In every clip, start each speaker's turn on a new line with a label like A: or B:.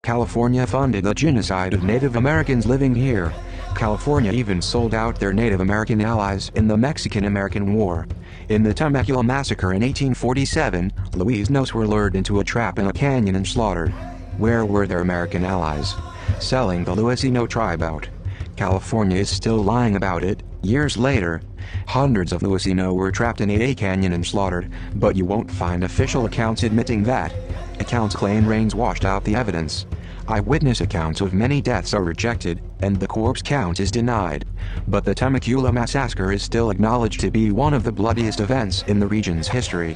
A: California funded the genocide of Native Americans living here. California even sold out their Native American allies in the Mexican-American War. In the Temecula massacre in 1847, Louisianos were lured into a trap in a canyon and slaughtered. Where were their American allies? Selling the Louisiano tribe out. California is still lying about it. Years later, hundreds of Louisiano were trapped in a canyon and slaughtered, but you won't find official accounts admitting that. Accounts claim rains washed out the evidence. Eyewitness accounts of many deaths are rejected, and the corpse count is denied. But the Temecula massacre is still acknowledged to be one of the bloodiest events in the region's history.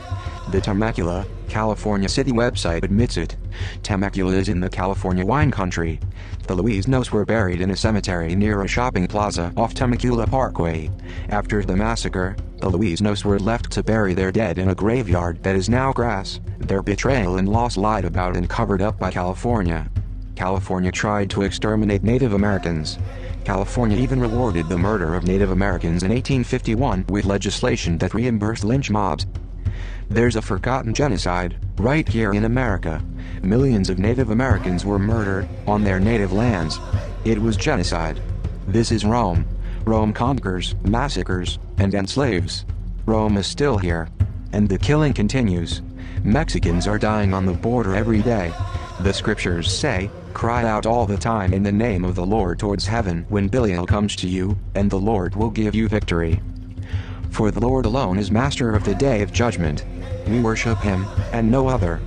A: The Temecula, California city website admits it. Temecula is in the California wine country. The Louisianos were buried in a cemetery near a shopping plaza off Temecula Parkway. After the massacre, the Louisianos were left to bury their dead in a graveyard that is now grass. Their betrayal and loss lied about and covered up by California. California tried to exterminate Native Americans. California even rewarded the murder of Native Americans in 1851 with legislation that reimbursed lynch mobs. There's a forgotten genocide, right here in America. Millions of Native Americans were murdered on their native lands. It was genocide. This is Rome. Rome conquers, massacres, and enslaves. Rome is still here. And the killing continues. Mexicans are dying on the border every day. The scriptures say, "Cry out all the time in the name of the Lord towards heaven when Belial comes to you, and the Lord will give you victory." For the Lord alone is master of the day of judgment. We worship him, and no other.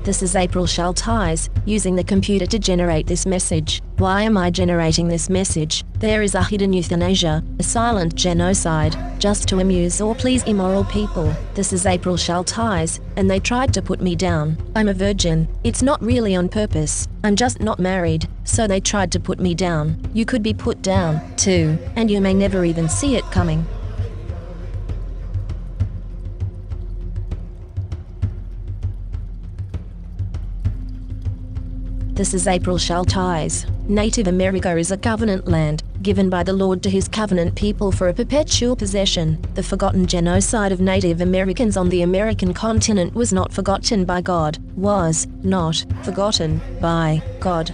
B: This is April Schulthies, using the computer to generate this message. Why am I generating this message? There is a hidden euthanasia, a silent genocide, just to amuse or please immoral people. This is April Schulthies, and they tried to put me down. I'm a virgin. It's not really on purpose. I'm just not married, so they tried to put me down. You could be put down, too, and you may never even see it coming. This is April Schulthies. Native America is a covenant land, given by the Lord to his covenant people for a perpetual possession. The forgotten genocide of Native Americans on the American continent was not forgotten by God, was not forgotten by God.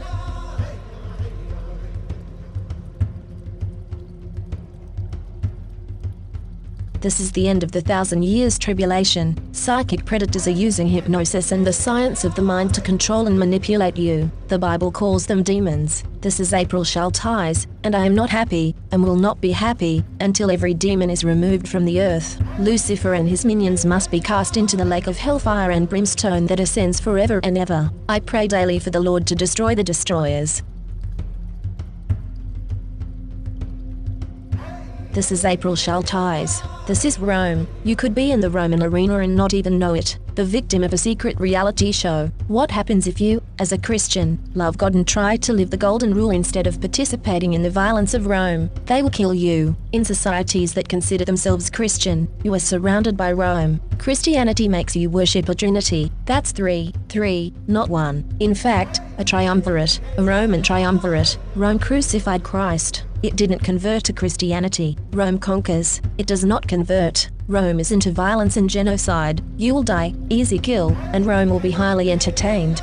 B: This is the end of the 1,000 years tribulation. Psychic predators are using hypnosis and the science of the mind to control and manipulate you. The Bible calls them demons. This is April Schulthies, and I am not happy, and will not be happy, until every demon is removed from the earth. Lucifer and his minions must be cast into the lake of hellfire and brimstone that ascends forever and ever. I pray daily for the Lord to destroy the destroyers. This is April Schulthies. This is Rome. You could be in the Roman arena and not even know it, the victim of a secret reality show. What happens if you, as a Christian, love God and try to live the golden rule instead of participating in the violence of Rome? They will kill you. In societies that consider themselves Christian, you are surrounded by Rome. Christianity makes you worship a trinity. That's three, not one. In fact, a triumvirate, a Roman triumvirate. Rome crucified Christ. It didn't convert to Christianity. Rome conquers. It does not convert. Rome is into violence and genocide. You will die, easy kill, and Rome will be highly entertained.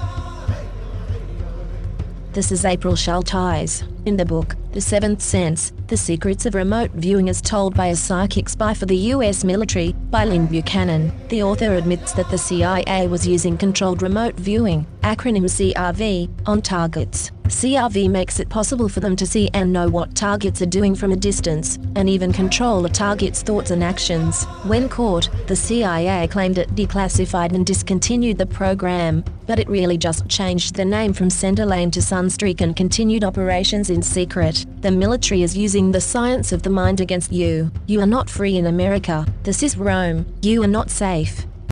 B: This is April Schulthies. In the book, The Seventh Sense, The Secrets of Remote Viewing as Told by a Psychic Spy for the U.S. Military, by Lynn Buchanan, the author admits that the CIA was using controlled remote viewing, acronym CRV, on targets. CRV makes it possible for them to see and know what targets are doing from a distance, and even control a target's thoughts and actions. When caught, the CIA claimed it declassified and discontinued the program, but it really just changed the name from Centerlane to Sunstreak and continued operations in secret. The military is using the science of the mind against you. You are not free in America. This is Rome. You are not safe.